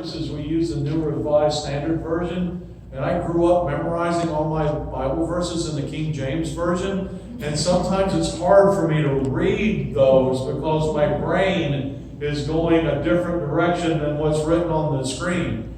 services, we use the New Revised Standard Version. And I grew up memorizing all my Bible verses in the King James Version. And sometimes it's hard for me to read those because my brain is going a different direction than what's written on the screen.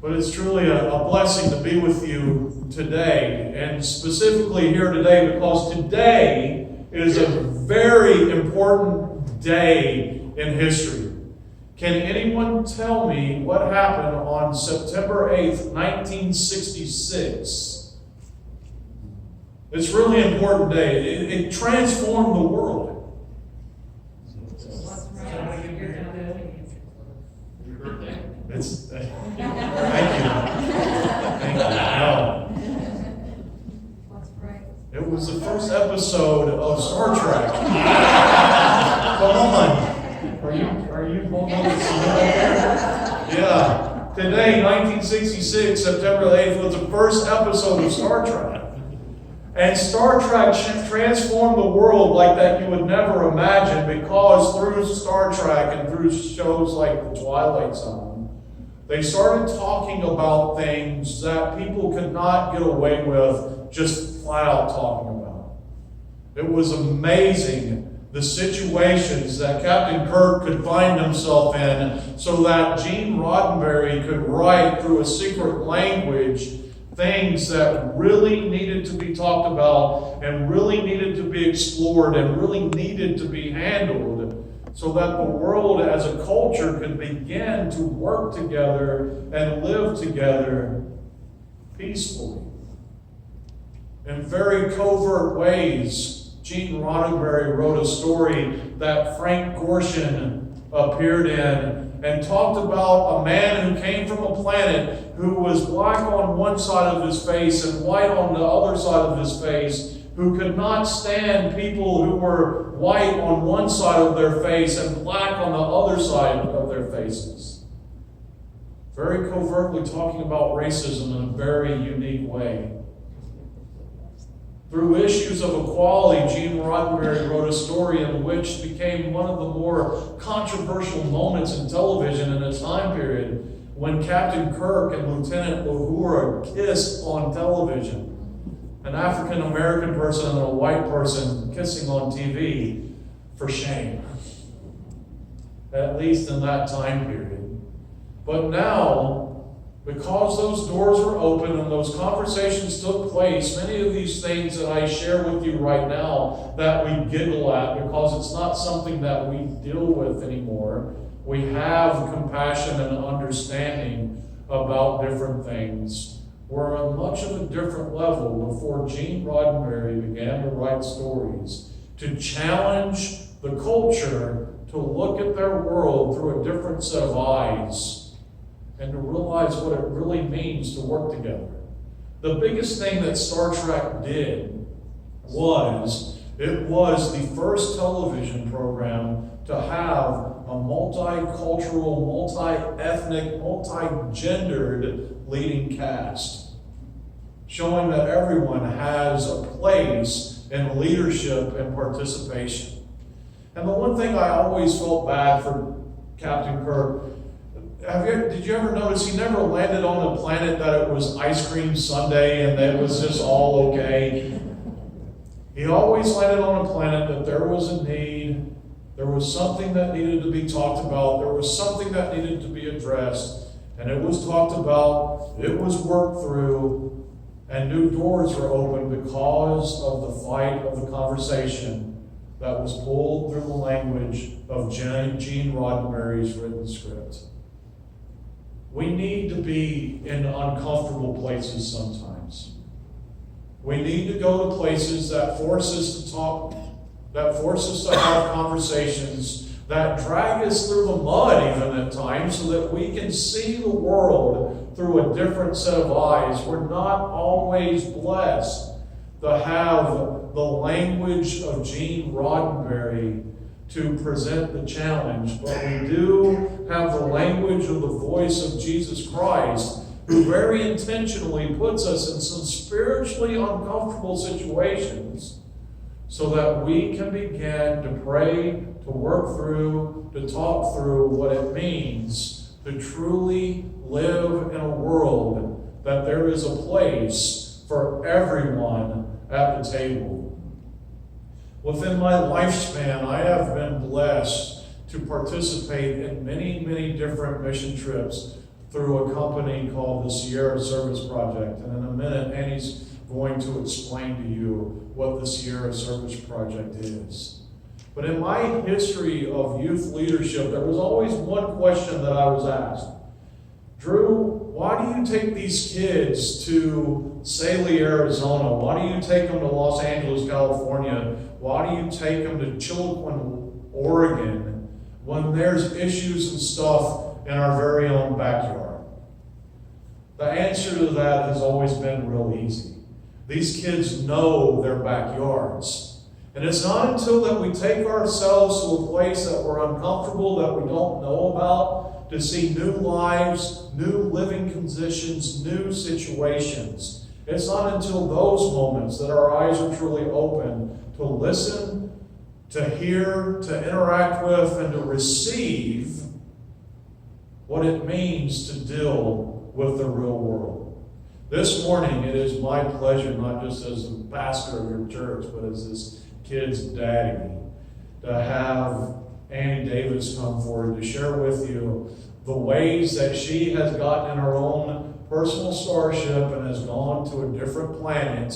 But it's truly a blessing to be with you today, and specifically here today because today is a very important day in history. Can anyone tell me what happened on September 8th, 1966? It's a really important day. It transformed the world. It's, thank you. Thank you. No. It was the first episode of Star Trek. Come on. Are you holding on to something there? Yeah. Today, 1966, September 8th, was the first episode of Star Trek. And Star Trek transformed the world like that you would never imagine, because through Star Trek and through shows like The Twilight Zone, they started talking about things that people could not get away with just flat out talking about. It was amazing the situations that Captain Kirk could find himself in so that Gene Roddenberry could write through a secret language things that really needed to be talked about and really needed to be explored and really needed to be handled, so that the world as a culture could begin to work together and live together peacefully. In very covert ways, Gene Roddenberry wrote a story that Frank Gorshin appeared in and talked about a man who came from a planet who was black on one side of his face and white on the other side of his face, who could not stand people who were white on one side of their face and black on the other side of their faces. Very covertly talking about racism in a very unique way. Through issues of equality, Gene Roddenberry wrote a story in which became one of the more controversial moments in television in a time period, when Captain Kirk and Lieutenant Uhura kissed on television. An African-American person and a white person kissing on TV for shame. At least in that time period. But now, because those doors were open and those conversations took place, many of these things that I share with you right now that we giggle at because it's not something that we deal with anymore. We have compassion and understanding about different things. We're on much of a different level before Gene Roddenberry began to write stories to challenge the culture to look at their world through a different set of eyes and to realize what it really means to work together. The biggest thing that Star Trek did was it was the first television program to have a multicultural, multi-ethnic, multi-gendered leading cast, showing that everyone has a place in leadership and participation. And the one thing I always felt bad for Captain Kirk, did you ever notice he never landed on a planet that it was ice cream sundae and that it was just all okay? He always landed on a planet that there was a need, there was something that needed to be talked about, there was something that needed to be addressed, and it was talked about, it was worked through, and new doors were opened because of the fight of the conversation that was pulled through the language of Gene Roddenberry's written script. We need to be in uncomfortable places sometimes. We need to go to places that force us to talk, that force us to have conversations, that drag us through the mud even at times so that we can see the world through a different set of eyes. We're not always blessed to have the language of Gene Roddenberry to present the challenge, but we do have the language of the voice of Jesus Christ, who very intentionally puts us in some spiritually uncomfortable situations so that we can begin to pray, to work through, to talk through what it means to truly live in a world that there is a place for everyone at the table. Within my lifespan, I have been blessed to participate in many, many different mission trips through a company called the Sierra Service Project. And in a minute, Annie's going to explain to you what the Sierra Service Project is. But in my history of youth leadership, there was always one question that I was asked. Drew, why do you take these kids to Saley, Arizona? Why do you take them to Los Angeles, California? Why do you take them to Chilcoin, Oregon, when there's issues and stuff in our very own backyard? The answer to that has always been real easy. These kids know their backyards. And it's not until that we take ourselves to a place that we're uncomfortable, that we don't know about, to see new lives, new living conditions, new situations. It's not until those moments that our eyes are truly open to listen, to hear, to interact with, and to receive what it means to deal with the real world. This morning, it is my pleasure, not just as the pastor of your church, but as this kid's daddy, to have Annie Davis come forward to share with you the ways that she has gotten in her own personal starship and has gone to a different planet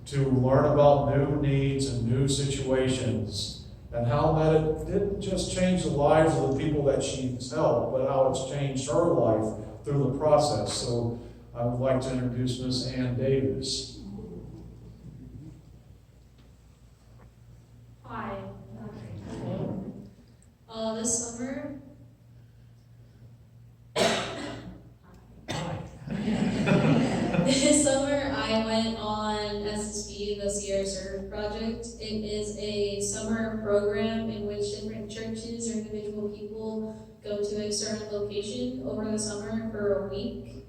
to learn about new needs and new situations, and how that it didn't just change the lives of the people that she's helped, but how it's changed her life through the process. So I would like to introduce Miss Ann Davis. Hi. This summer, I went on SSP, the Sierra Service Project. It is a summer program in which different churches or individual people go to a certain location over the summer for a week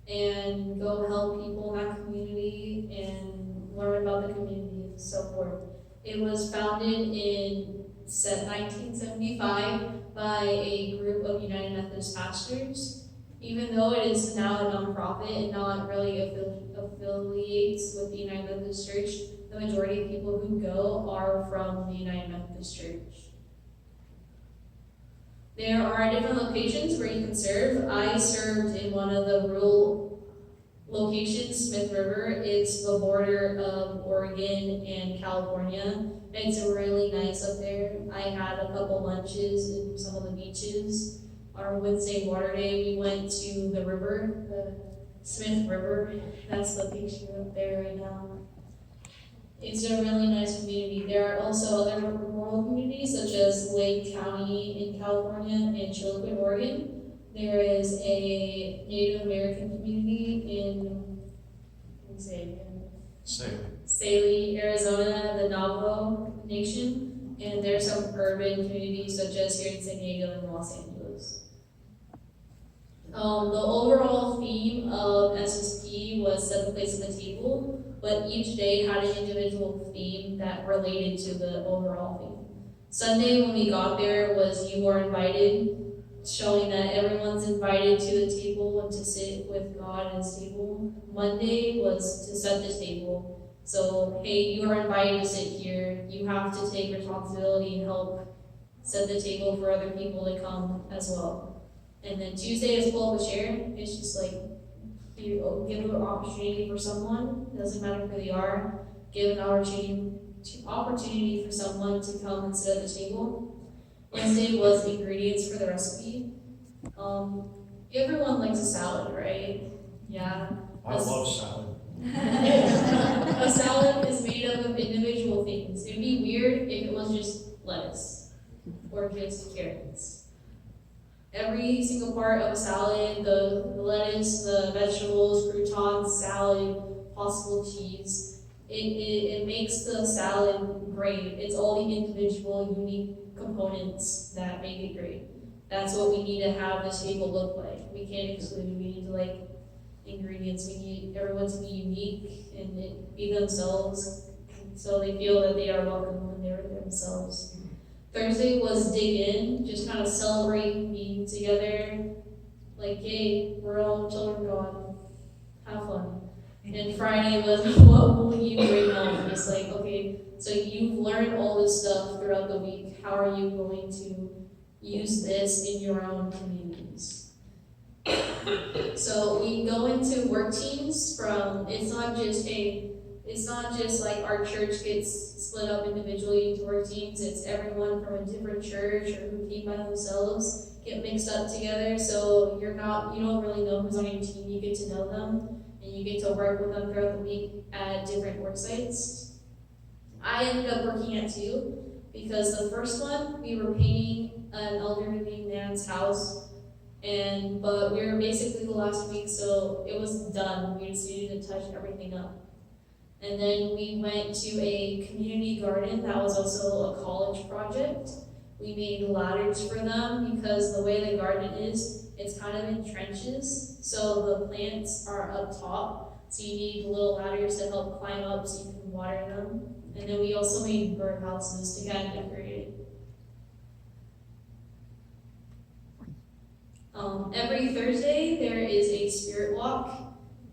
and go help people in that community and learn about the community and so forth. It was founded in 1975 by a group of United Methodist pastors. Even though it is now a nonprofit and not really affiliates with the United Methodist Church, the majority of people who go are from the United Methodist Church. There are different locations where you can serve. I served in one of the rural locations, Smith River. It's the border of Oregon and California. It's really nice up there. I had a couple lunches in some of the beaches. Our Wednesday water day, we went to the river, the Smith River. That's the picture up there right now. It's a really nice community. There are also other rural communities such as Lake County in California and Chilcoin, Oregon. There is a Native American community in Saley, Arizona, the Navajo Nation, and there's some urban communities such as here in San Diego and Los Angeles. The overall theme of SSP was set the place at the table, but each day had an individual theme that related to the overall theme. Sunday when we got there was You Are Invited, showing that everyone's invited to the table and to sit with God at his table. Monday was to set the table. So, hey, you are invited to sit here. You have to take responsibility and help set the table for other people to come as well. And then Tuesday is pull up a chair. It's just like, you give an opportunity for someone, it doesn't matter who they are, give an opportunity for someone to come and sit at the table. Wednesday was ingredients for the recipe. Everyone likes a salad, right? Yeah. I love salad. A salad is made up of individual things. It'd be weird if it was just lettuce or just carrots. Every single part of a salad, the lettuce, the vegetables, croutons, salad, possible cheese, it makes the salad great. It's all the individual, unique components that make it great. That's what we need to have this table look like. We can't exclude, we need to like ingredients. We need everyone to be unique and be themselves so they feel that they are welcome when they're themselves. Thursday was dig in, just kind of celebrate being together. Like, hey, we're all children of God. Have fun. And Friday was, what will you bring home? It's like, okay, so you've learned all this stuff throughout the week. How are you going to use this in your own communities? So we go into work teams from, it's not just like our church gets split up individually into work teams. It's everyone from a different church or who came by themselves get mixed up together. So you don't really know who's on your team. You get to know them and you get to work with them throughout the week at different work sites. I ended up working at 2 because the first one we were painting an elderly man's house, but we were basically the last week, so it was done. We just needed to touch everything up. And then we went to a community garden that was also a college project. We made ladders for them because the way the garden is, it's kind of in trenches. So the plants are up top. So you need little ladders to help climb up so you can water them. And then we also made birdhouses to kind of decorate it. Every Thursday there is a spirit walk.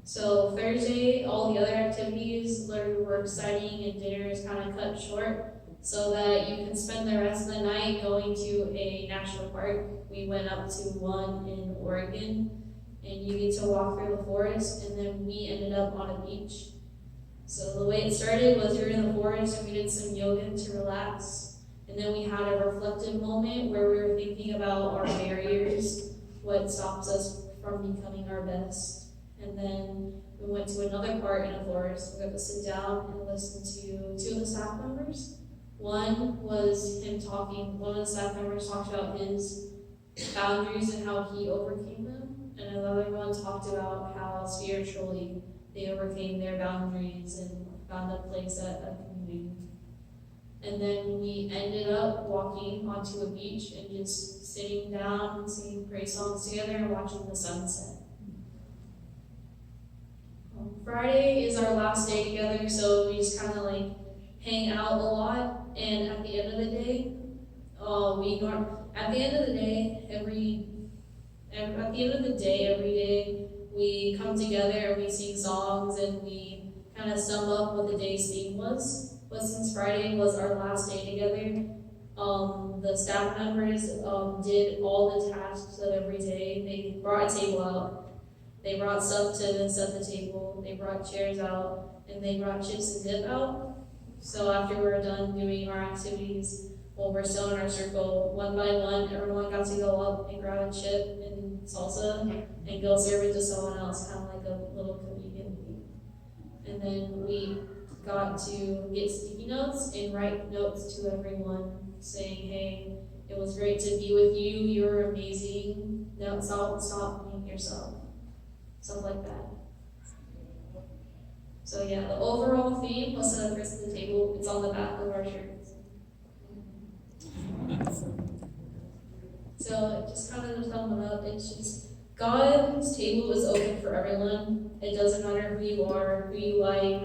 So Thursday, all the other activities were exciting and dinner is kind of cut short so that you can spend the rest of the night going to a national park. We went up to one in Oregon and you get to walk through the forest, and then we ended up on a beach. So the way it started was we were in the forest and we did some yoga to relax, and then we had a reflective moment where we were thinking about our barriers, what stops us from becoming our best. And then we went to another part in a forest. We got to sit down and listen to 2 of the staff members. One was him talking, one of the staff members talked about his boundaries and how he overcame them. And another one talked about how spiritually they overcame their boundaries and found a place at a community. And then we ended up walking onto a beach and just sitting down, singing praise songs together and watching the sunset. Friday is our last day together, so we just kind of like hang out a lot. And at the end of the day, every day we come together and we sing songs and we kind of sum up what the day's theme was. But since Friday was our last day together, the staff members did all the tasks of every day. They brought a table out. They brought stuff to set the table, they brought chairs out, and they brought chips and dip out. So after we were done doing our activities, while we're still in our circle, one by one, everyone got to go up and grab a chip and salsa and go serve it to someone else, kind of like a little communion thing. And then we got to get sticky notes and write notes to everyone saying, hey, it was great to be with you, you were amazing, don't stop being yourself. Stuff like that. So yeah, the overall theme was set up first at the table. It's on the back of our shirts. So just kind of to sum it up, it's just God's table is open for everyone. It doesn't matter who you are, who you like,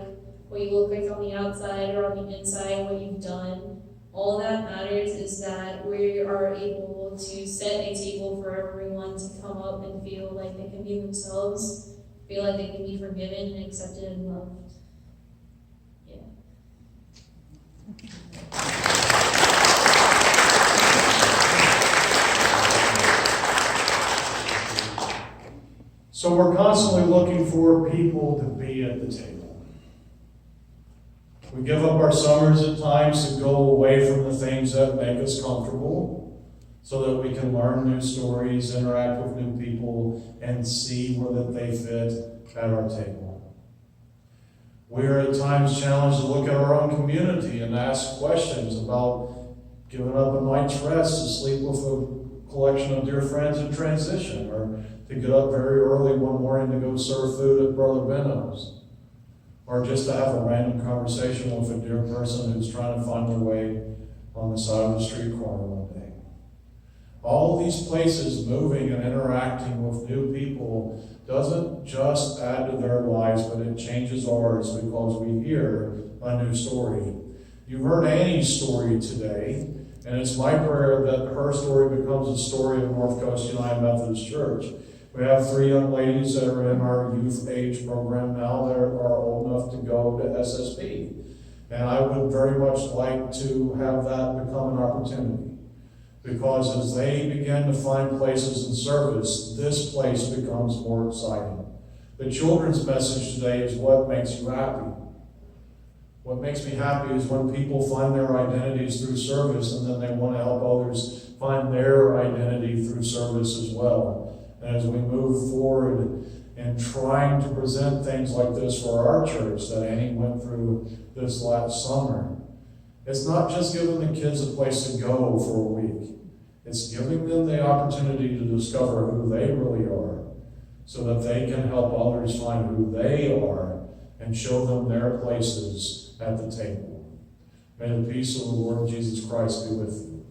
what you look like on the outside or on the inside, what you've done. All that matters is that we are able to set a table for everyone to come up and feel like they can be themselves, feel like they can be forgiven and accepted and loved. Yeah. So we're constantly looking for people to be at the table. We give up our summers at times to go away from the things that make us comfortable so that we can learn new stories, interact with new people, and see where that they fit at our table. We are at times challenged to look at our own community and ask questions about giving up a night's rest to sleep with a collection of dear friends in transition, or to get up very early one morning to go serve food at Brother Benno's, or just to have a random conversation with a dear person who's trying to find their way on the side of the street corner one day. All these places moving and interacting with new people doesn't just add to their lives, but it changes ours because we hear a new story. You heard Annie's story today, And it's my prayer that her story becomes a story of North Coast United Methodist Church. We have 3 young ladies that are in our youth age program now that are old enough to go to SSP. And I would very much like to have that become an opportunity. Because as they begin to find places in service, this place becomes more exciting. The children's message today is what makes you happy. What makes me happy is when people find their identities through service and then they want to help others find their identity through service as well. And as we move forward in trying to present things like this for our church that Annie went through this last summer, it's not just giving the kids a place to go for a week. It's giving them the opportunity to discover who they really are so that they can help others find who they are and show them their places at the table. May the peace of the Lord Jesus Christ be with you.